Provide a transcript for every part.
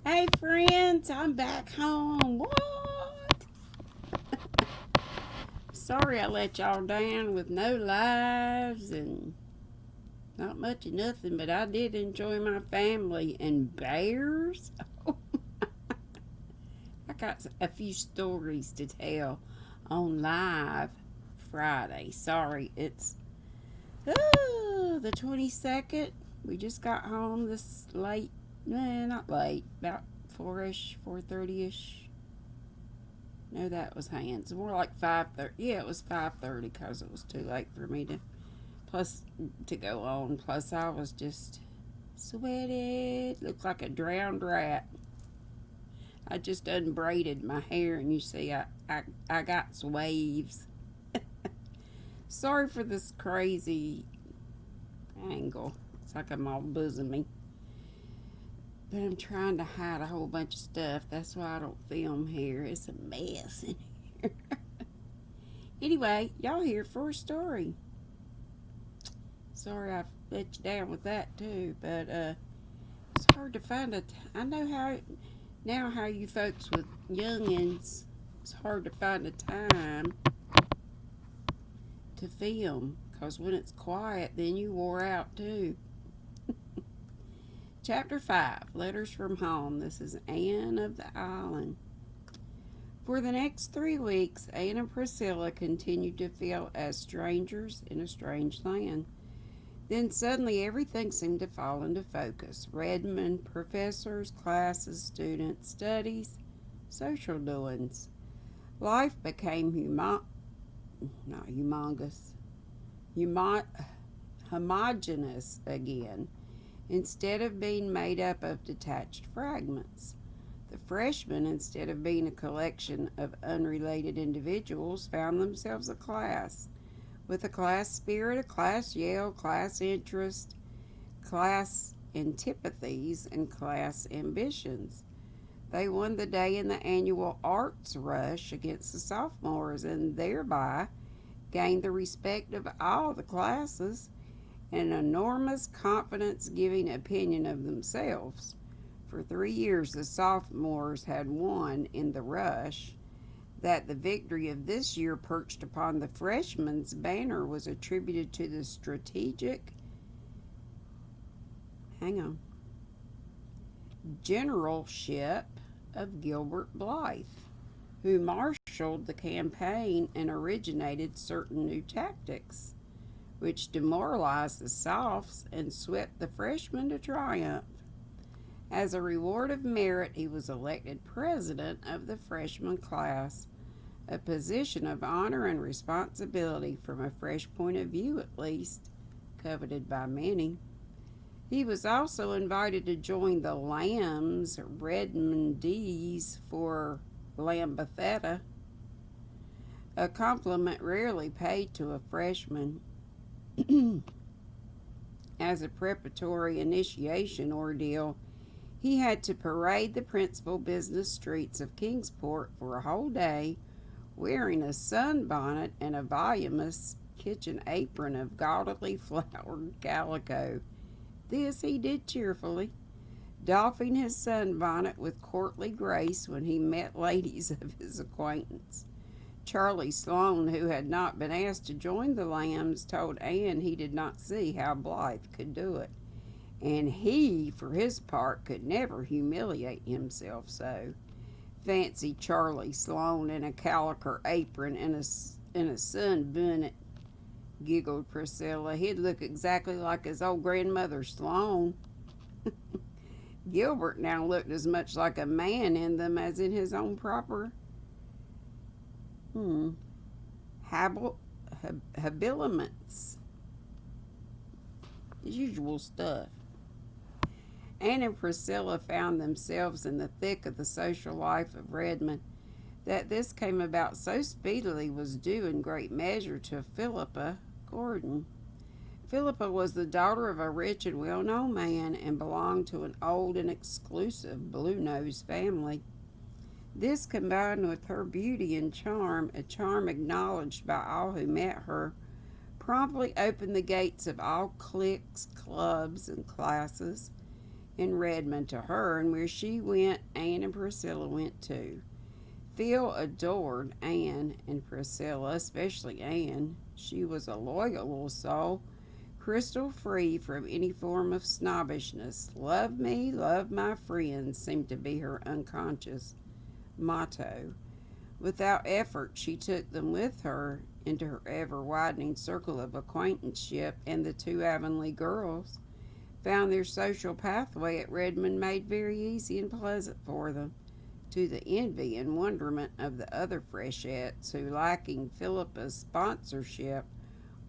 Hey friends, I'm back home. What? Sorry I let y'all down with no lives and not much of nothing, but I did enjoy my family and bears. I got a few stories to tell on live Friday. Sorry, it's the 22nd. We just got home this late. Not late, about 4-ish, 4:30-ish. No, that was hands. More like 5:30. Yeah, it was 5:30 because it was too late for me to go on. Plus, I was just sweated. Looked like a drowned rat. I just unbraided my hair, and you see, I got waves. Sorry for this crazy angle. It's like I'm all bosomy. But I'm trying to hide a whole bunch of stuff. That's why I don't film here. It's a mess in here. Anyway, y'all here for a story. Sorry I let you down with that too, but it's hard to find I know how you folks with youngins, it's hard to find a time to film, because when it's quiet, then you wore out too. Chapter 5, Letters from Home. This is Anne of the Island. For the next 3 weeks, Anne and Priscilla continued to feel as strangers in a strange land. Then suddenly everything seemed to fall into focus. Redmond, professors, classes, students, studies, social doings. Life became homogeneous again, instead of being made up of detached fragments. The freshmen, instead of being a collection of unrelated individuals, found themselves a class, with a class spirit, a class yell, class interest, class antipathies, and class ambitions. They won the day in the annual arts rush against the sophomores and thereby gained the respect of all the classes and an enormous confidence-giving opinion of themselves. For 3 years, the sophomores had won in the rush. That the victory of this year perched upon the freshmen's banner was attributed to the strategic generalship of Gilbert Blythe, who marshaled the campaign and originated certain new tactics, which demoralized the Sophs and swept the freshmen to triumph. As a reward of merit, he was elected president of the freshman class, a position of honor and responsibility from a fresh point of view at least, coveted by many. He was also invited to join the Lambs, Redmond D's for Lambatheta, a compliment rarely paid to a freshman. As a preparatory initiation ordeal, he had to parade the principal business streets of Kingsport for a whole day, wearing a sunbonnet and a voluminous kitchen apron of gaudily flowered calico. This he did cheerfully, doffing his sunbonnet with courtly grace when he met ladies of his acquaintance. Charlie Sloane, who had not been asked to join the Lambs, told Anne he did not see how Blythe could do it, and he, for his part, could never humiliate himself so. Fancy Charlie Sloane in a calico apron and a sunbonnet, giggled Priscilla. He'd look exactly like his old grandmother Sloane. Gilbert now looked as much like a man in them as in his own proper habiliments. The usual stuff. Anne and Priscilla found themselves in the thick of the social life of Redmond. That this came about so speedily was due in great measure to Philippa Gordon. Philippa was the daughter of a rich and well-known man and belonged to an old and exclusive blue-nosed family. This, combined with her beauty and charm, a charm acknowledged by all who met her, promptly opened the gates of all cliques, clubs, and classes. in Redmond to her, and where she went, Anne and Priscilla went too. Phil adored Anne and Priscilla, especially Anne. She was a loyal little soul, crystal free from any form of snobbishness. Love me, love my friends seemed to be her unconscious motto. Without effort, she took them with her into her ever widening circle of acquaintanceship, and the two Avonlea girls found their social pathway at Redmond made very easy and pleasant for them, to the envy and wonderment of the other freshettes who, lacking Philippa's sponsorship,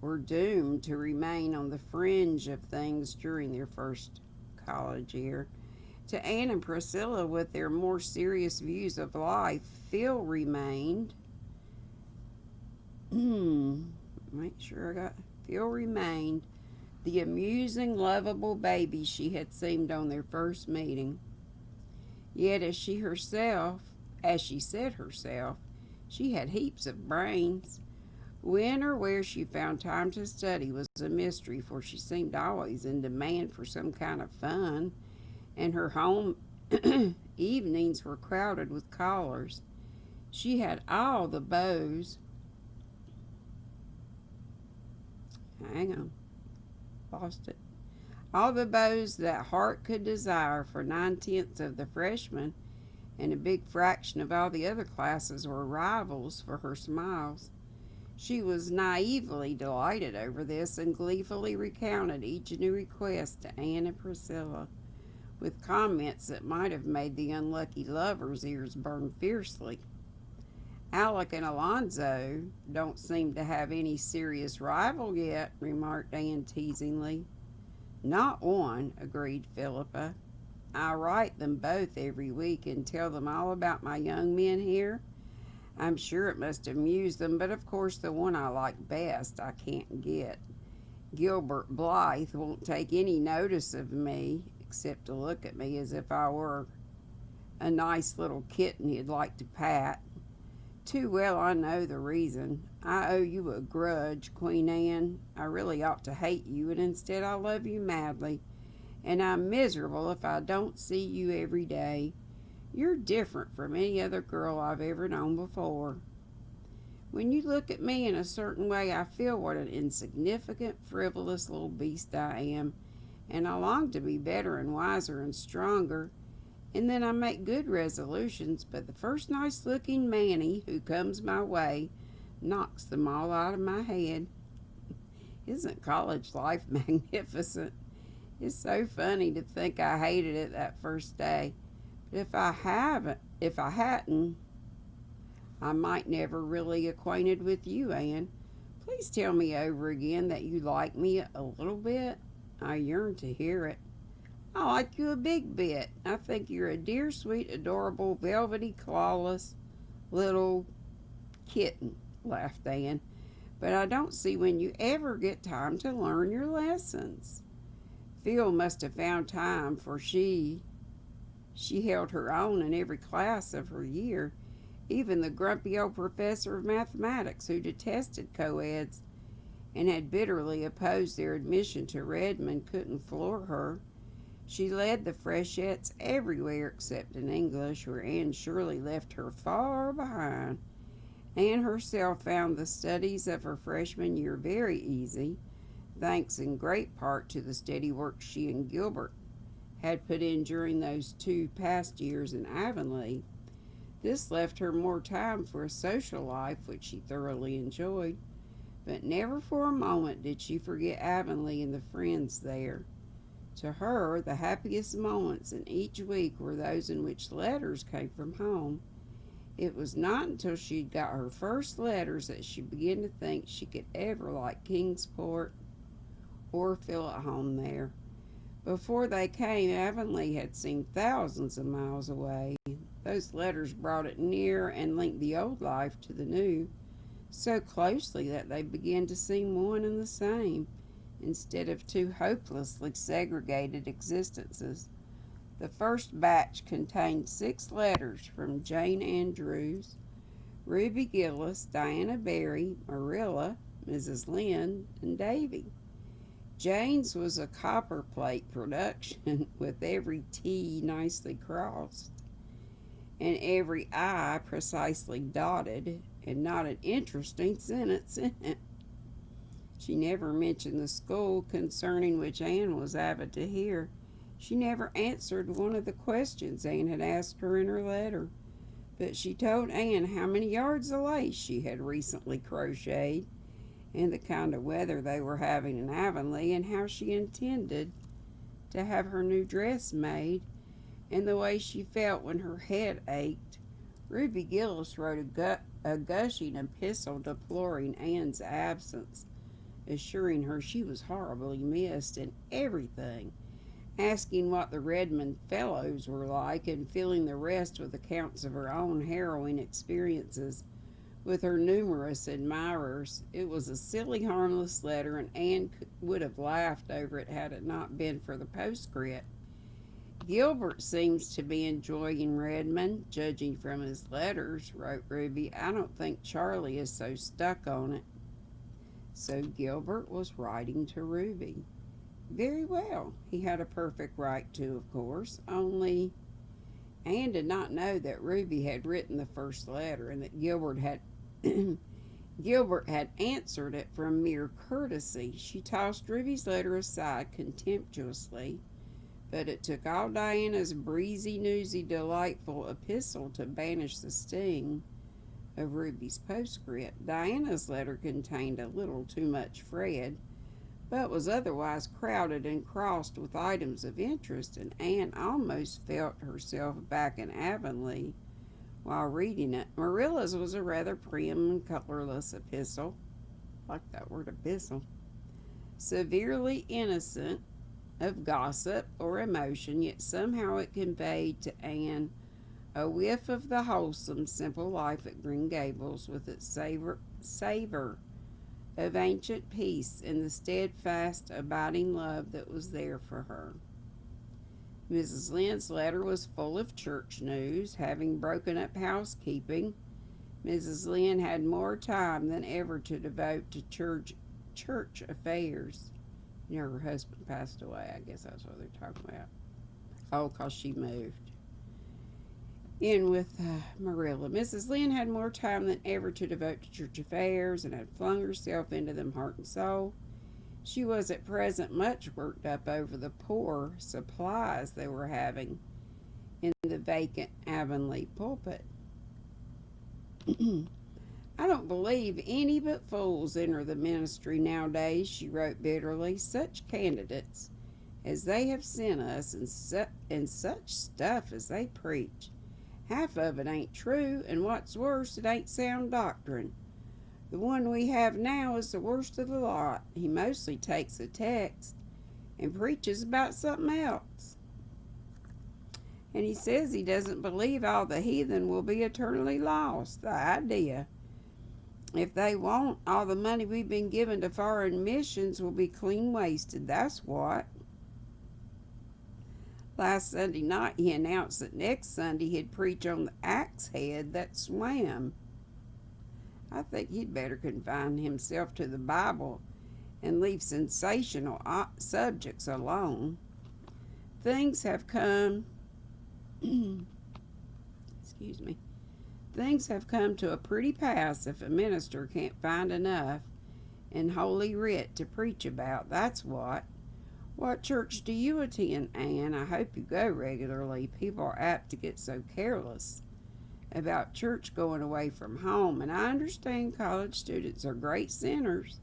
were doomed to remain on the fringe of things during their first college year. To Anne and Priscilla, with their more serious views of life, Phil remained. Make sure I got. Phil remained the amusing, lovable baby she had seemed on their first meeting. Yet, as she said herself, she had heaps of brains. When or where she found time to study was a mystery, for she seemed always in demand for some kind of fun, and her home evenings were crowded with callers. She had all the beaux. Hang on. Lost it. All the beaux that heart could desire, for 9/10 of the freshmen and a big fraction of all the other classes were rivals for her smiles. She was naively delighted over this and gleefully recounted each new request to Anne and Priscilla, with comments that might have made the unlucky lovers' ears burn fiercely. Alec and Alonzo don't seem to have any serious rival yet, remarked Anne teasingly. Not one, agreed Philippa. I write them both every week and tell them all about my young men here. I'm sure it must amuse them, but of course the one I like best I can't get. Gilbert Blythe won't take any notice of me, except to look at me as if I were a nice little kitten he'd like to pat. Too well I know the reason. I owe you a grudge, Queen Anne. I really ought to hate you, and instead I love you madly, and I'm miserable if I don't see you every day. You're different from any other girl I've ever known before. When you look at me in a certain way, I feel what an insignificant, frivolous little beast I am, and I long to be better and wiser and stronger, and then I make good resolutions, but the first nice-looking manny who comes my way knocks them all out of my head. Isn't college life magnificent? It's so funny to think I hated it that first day. But if I hadn't, I might never really acquainted with you, Anne. Please tell me over again that you like me a little bit. I yearn to hear it. I like you a big bit. I think you're a dear, sweet, adorable, velvety, clawless little kitten, laughed Anne. But I don't see when you ever get time to learn your lessons. Phil must have found time, for she held her own in every class of her year. Even the grumpy old professor of mathematics, who detested co-eds and had bitterly opposed their admission to Redmond, couldn't floor her. She led the freshettes everywhere except in English, where Anne surely left her far behind. Anne herself found the studies of her freshman year very easy, thanks in great part to the steady work she and Gilbert had put in during those 2 past years in Avonlea. This left her more time for a social life, which she thoroughly enjoyed, but never for a moment did she forget Avonlea and the friends there. To her, the happiest moments in each week were those in which letters came from home. It was not until she'd got her first letters that she began to think she could ever like Kingsport or feel at home there. Before they came, Avonlea had seemed thousands of miles away. Those letters brought it near and linked the old life to the new so closely that they began to seem one and the same, instead of 2 hopelessly segregated existences. The first batch contained 6 letters from Jane Andrews, Ruby Gillis, Diana Barry, Marilla, Mrs. Lynde, and Davy. Jane's was a copperplate production with every T nicely crossed and every I precisely dotted, and not an interesting sentence in it. She never mentioned the school concerning which Anne was avid to hear. She never answered one of the questions Anne had asked her in her letter, but she told Anne how many yards of lace she had recently crocheted, and the kind of weather they were having in Avonlea, and how she intended to have her new dress made, and the way she felt when her head ached. Ruby Gillis wrote a gushing epistle deploring Anne's absence, assuring her she was horribly missed in everything, asking what the Redmond fellows were like, and filling the rest with accounts of her own harrowing experiences with her numerous admirers. It was a silly, harmless letter, and Anne would have laughed over it had it not been for the postscript. Gilbert seems to be enjoying Redmond, judging from his letters, wrote Ruby. I don't think Charlie is so stuck on it. So Gilbert was writing to Ruby. Very well. He had a perfect right to, of course, only Anne did not know that Ruby had written the first letter, and that Gilbert had answered it from mere courtesy. She tossed Ruby's letter aside contemptuously, but it took all Diana's breezy, newsy, delightful epistle to banish the sting of Ruby's postscript. Diana's letter contained a little too much Fred, but was otherwise crowded and crossed with items of interest, and Anne almost felt herself back in Avonlea while reading it. Marilla's was a rather prim and colorless epistle. I like that word, epistle. Severely innocent of gossip or emotion, yet somehow it conveyed to Anne a whiff of the wholesome, simple life at Green Gables, with its savor of ancient peace and the steadfast, abiding love that was there for her. Mrs. Lynde's letter was full of church news. Having broken up housekeeping, Mrs. Lynde had more time than ever to devote to church affairs. You know, her husband passed away. I guess that's what they're talking about. Oh, because she moved in with Marilla. Mrs. Lynde had more time than ever to devote to church affairs, and had flung herself into them heart and soul. She was at present much worked up over the poor supplies they were having in the vacant Avonlea pulpit. I don't believe any but fools enter the ministry nowadays, she wrote bitterly. Such candidates as they have sent us, and such stuff as they preach. Half of it ain't true, and what's worse, it ain't sound doctrine. The one we have now is the worst of the lot. He mostly takes a text and preaches about something else. And he says he doesn't believe all the heathen will be eternally lost. The idea. If they won't, all the money we've been given to foreign missions will be clean wasted. That's what. Last Sunday night, he announced that next Sunday he'd preach on the axe head that swam. I think he'd better confine himself to the Bible and leave sensational subjects alone. Things have come, things have come to a pretty pass if a minister can't find enough in Holy Writ to preach about. That's what. What church do you attend, Anne? I hope you go regularly. People are apt to get so careless about church going away from home, and I understand college students are great sinners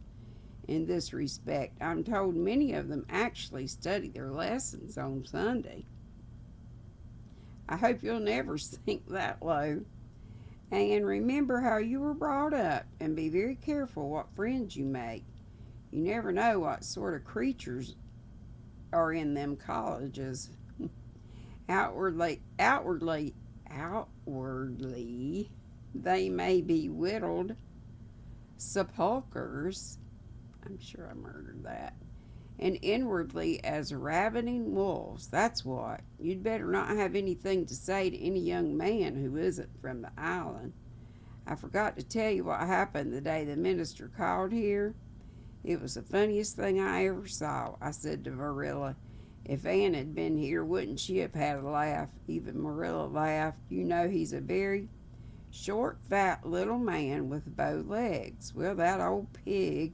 in this respect. I'm told many of them actually study their lessons on Sunday. I hope you'll never sink that low. And remember how you were brought up, and be very careful what friends you make. You never know what sort of creatures are in them colleges. Outwardly, they may be whittled sepulchres. I'm sure I murdered that. And inwardly as ravening wolves. That's what. You'd better not have anything to say to any young man who isn't from the island. I forgot to tell you what happened the day the minister called here. It was the funniest thing I ever saw. I said to Marilla, if Ann had been here, wouldn't she have had a laugh? Even Marilla laughed. You know he's a very short, fat little man with bow legs. Well, that old pig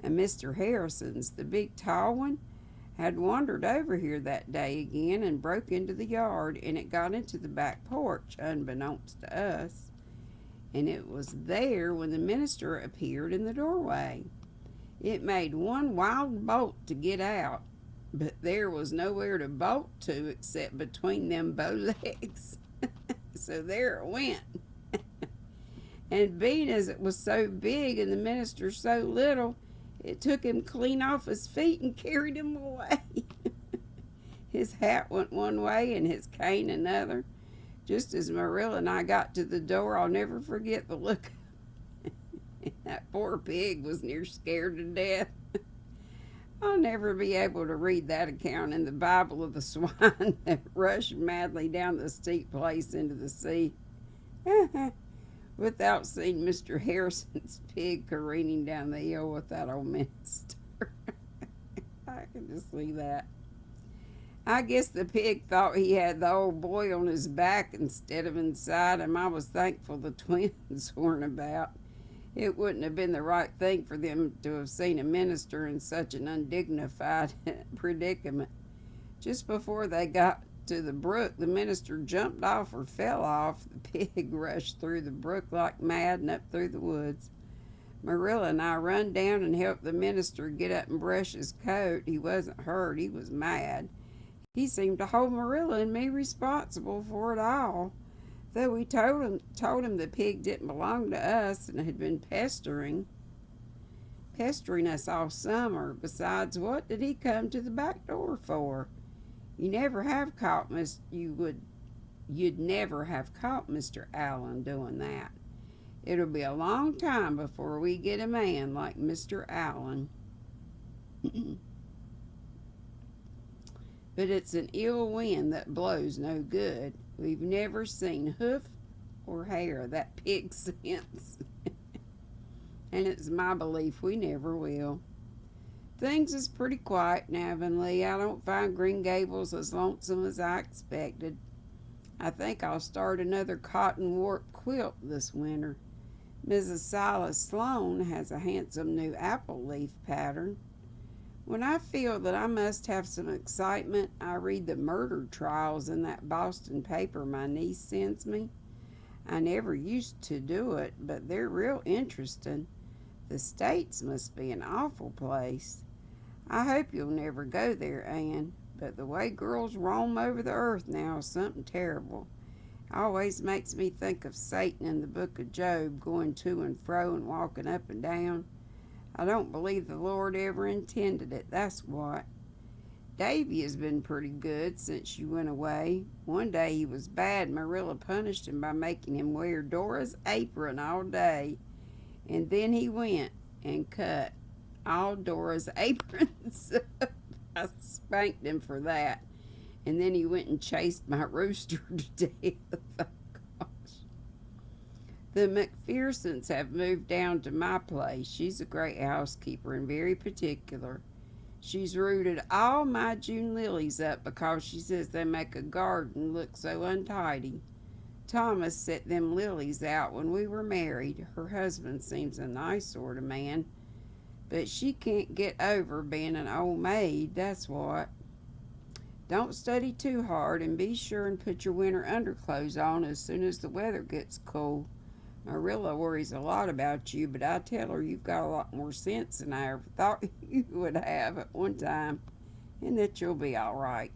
and Mr. Harrison's, the big tall one, had wandered over here that day again and broke into the yard, and it got into the back porch, unbeknownst to us. And it was there when the minister appeared in the doorway. It made one wild bolt to get out, but there was nowhere to bolt to except between them bow legs. So there it went. And being as it was so big and the minister so little, it took him clean off his feet and carried him away. His hat went one way and his cane another. Just as Marilla and I got to the door, I'll never forget the look. That poor pig was near scared to death. I'll never be able to read that account in the Bible of the swine that rushed madly down the steep place into the sea without seeing Mr. Harrison's pig careening down the hill with that old minister. I can just see that. I guess the pig thought he had the old boy on his back instead of inside him. I was thankful the twins weren't about. It wouldn't have been the right thing for them to have seen a minister in such an undignified predicament. Just before they got to the brook, the minister jumped off or fell off. The pig rushed through the brook like mad and up through the woods. Marilla and I run down and helped the minister get up and brush his coat. He wasn't hurt, he was mad. He seemed to hold Marilla and me responsible for it all. Though we told him the pig didn't belong to us and had been pestering us all summer. Besides, what did he come to the back door for? You'd never have caught Mr. Allen doing that. It'll be a long time before we get a man like Mr. Allen. But it's an ill wind that blows no good. We've never seen hoof or hair of that pig since. And it's my belief we never will. Things is pretty quiet in Avonlea. I don't find Green Gables as lonesome as I expected. I think I'll start another cotton warp quilt this winter. Mrs. Silas Sloane has a handsome new apple leaf pattern. When I feel that I must have some excitement, I read the murder trials in that Boston paper my niece sends me. I never used to do it, but they're real interesting. The States must be an awful place. I hope you'll never go there, Anne, but the way girls roam over the earth now is something terrible. It always makes me think of Satan in the book of Job, going to and fro and walking up and down. I don't believe the Lord ever intended it, that's what. Davy has been pretty good since you went away. One day he was bad. Marilla punished him by making him wear Dora's apron all day. And then he went and cut all Dora's aprons. I spanked him for that. And then he went and chased my rooster to death. Oh, gosh. The McPhersons have moved down to my place. She's a great housekeeper and very particular. She's rooted all my June lilies up because she says they make a garden look so untidy. Thomas set them lilies out when we were married. Her husband seems a nice sort of man, but she can't get over being an old maid, that's what. Don't study too hard and be sure and put your winter underclothes on as soon as the weather gets cool. Marilla worries a lot about you, but I tell her you've got a lot more sense than I ever thought you would have at one time, and that you'll be all right.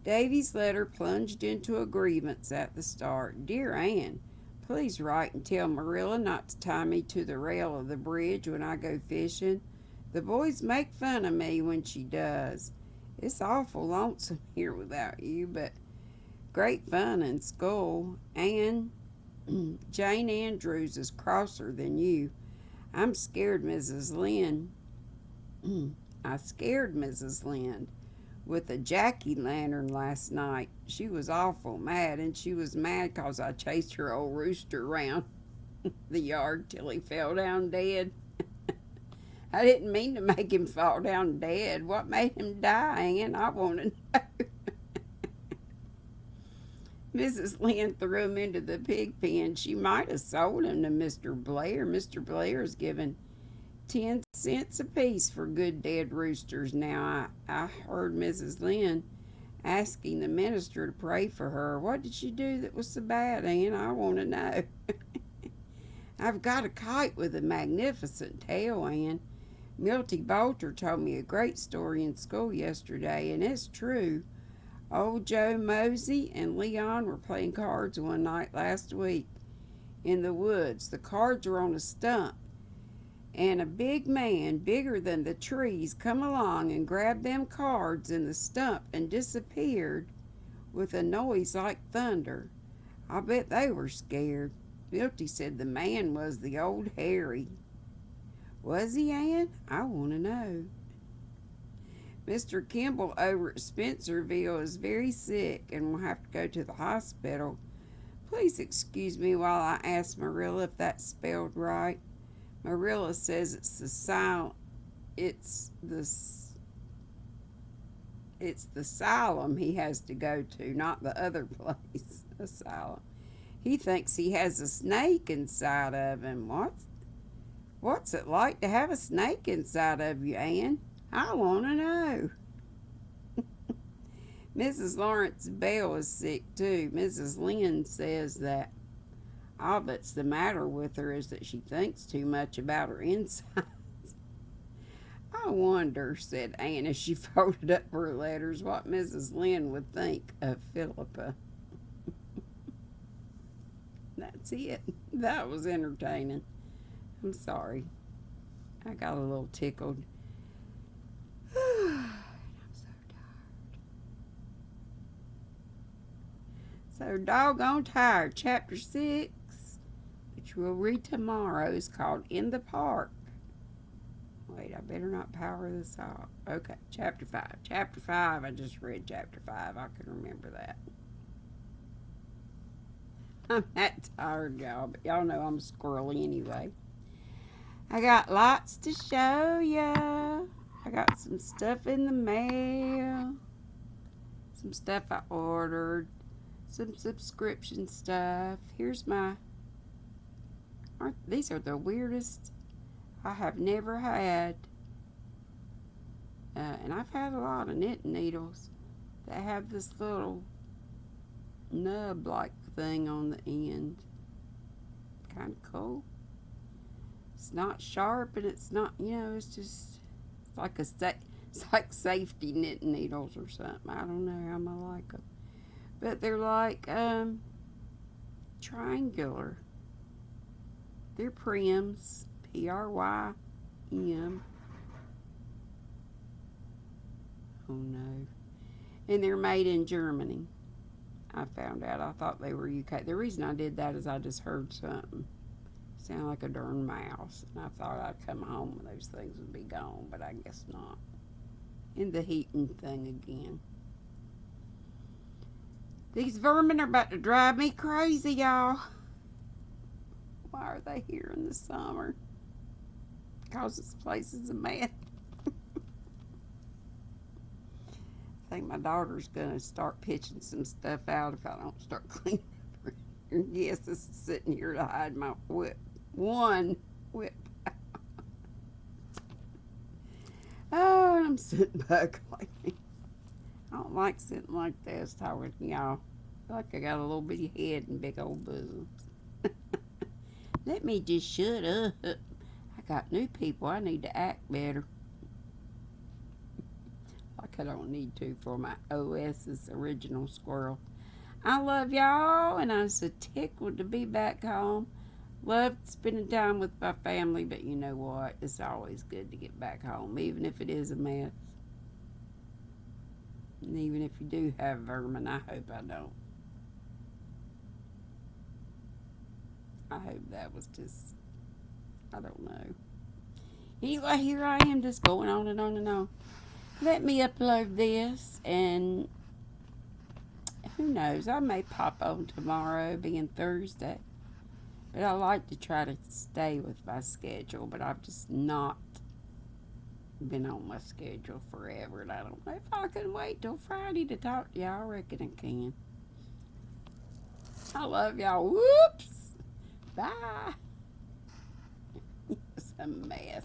Davy's letter plunged into a grievance at the start. Dear Anne, please write and tell Marilla not to tie me to the rail of the bridge when I go fishing. The boys make fun of me when she does. It's awful lonesome here without you, but great fun in school. Anne, Jane Andrews is crosser than you. I scared Mrs. Lynde with a jack-o'-lantern last night. She was awful mad, and she was mad 'cause I chased her old rooster around the yard till he fell down dead. I didn't mean to make him fall down dead. What made him die, Ann? I want to know. Mrs. Lynn threw him into the pig pen. She might have sold him to Mr. Blair. Mr. Blair's given 10 cents apiece for good dead roosters. Now, I heard Mrs. Lynn asking the minister to pray for her. What did she do that was so bad, Ann? I want to know. I've got a kite with a magnificent tail, Ann. Milty Bolter told me a great story in school yesterday, and it's true. Old Joe Mosey and Leon were playing cards one night last week in the woods. The cards were on a stump, and a big man, bigger than the trees, come along and grabbed them cards in the stump and disappeared with a noise like thunder. I bet they were scared. Milty said the man was the old Harry. Was he, Ann? I want to know. Mr. Kimball over at Spencerville is very sick and will have to go to the hospital. Please excuse me while I ask Marilla if that's spelled right. Marilla says it's the asylum he has to go to, not the other place. Asylum. He thinks he has a snake inside of him. What's it like to have a snake inside of you, Ann? I want to know. Mrs. Lawrence Bell is sick too. Mrs. Lynn says that all that's the matter with her is that she thinks too much about her insides. I wonder, said Ann as she folded up her letters, what Mrs. Lynn would think of Philippa. That's it. That was entertaining. I'm sorry. I got a little tickled. I'm so tired. So doggone tired. Chapter 6, which we'll read tomorrow, is called In the Park. Wait, I better not power this off. Okay, chapter 5. Chapter 5, I just read chapter 5. I can remember that. I'm that tired, y'all, but y'all know I'm squirrely anyway. I got lots to show ya. I got some stuff in the mail. Some stuff I ordered. Some subscription stuff. Here's my... These are the weirdest I have never had. And I've had a lot of knitting needles that have this little nub-like thing on the end. Kind of cool. It's not sharp and it's not, it's just it's like safety knitting needles or something. I don't know how I like them. But they're like triangular. They're Prims. P-R-Y-M. Oh no. And they're made in Germany. I found out. I thought they were UK. The reason I did that is I just heard something sound like a darn mouse, and I thought I'd come home and those things would be gone, but I guess not. And the heating thing again. These vermin are about to drive me crazy, y'all. Why are they here in the summer? Because this place is a mess. I think my daughter's going to start pitching some stuff out if I don't start cleaning up her. Yes, this is sitting here to hide my whip. One whip. Oh, and I'm sitting back like me. I don't like sitting like this talking to y'all. I feel like I got a little bitty head and big old bosoms. Let me just shut up. I got new people. I need to act better. Like I don't need to for my OS's original squirrel. I love y'all, and I'm so tickled to be back home. Love spending time with my family, but you know what? It's always good to get back home, even if it is a mess. And even if you do have vermin, I hope I don't. I hope that was just, I don't know. Anyway, here I am just going on and on and on. Let me upload this, and who knows, I may pop on tomorrow, being Thursday. But I like to try to stay with my schedule, but I'm just not been on my schedule forever, and I don't know if I can wait till Friday to talk to y'all. I reckon I can. I love y'all. Whoops. Bye. It's a mess.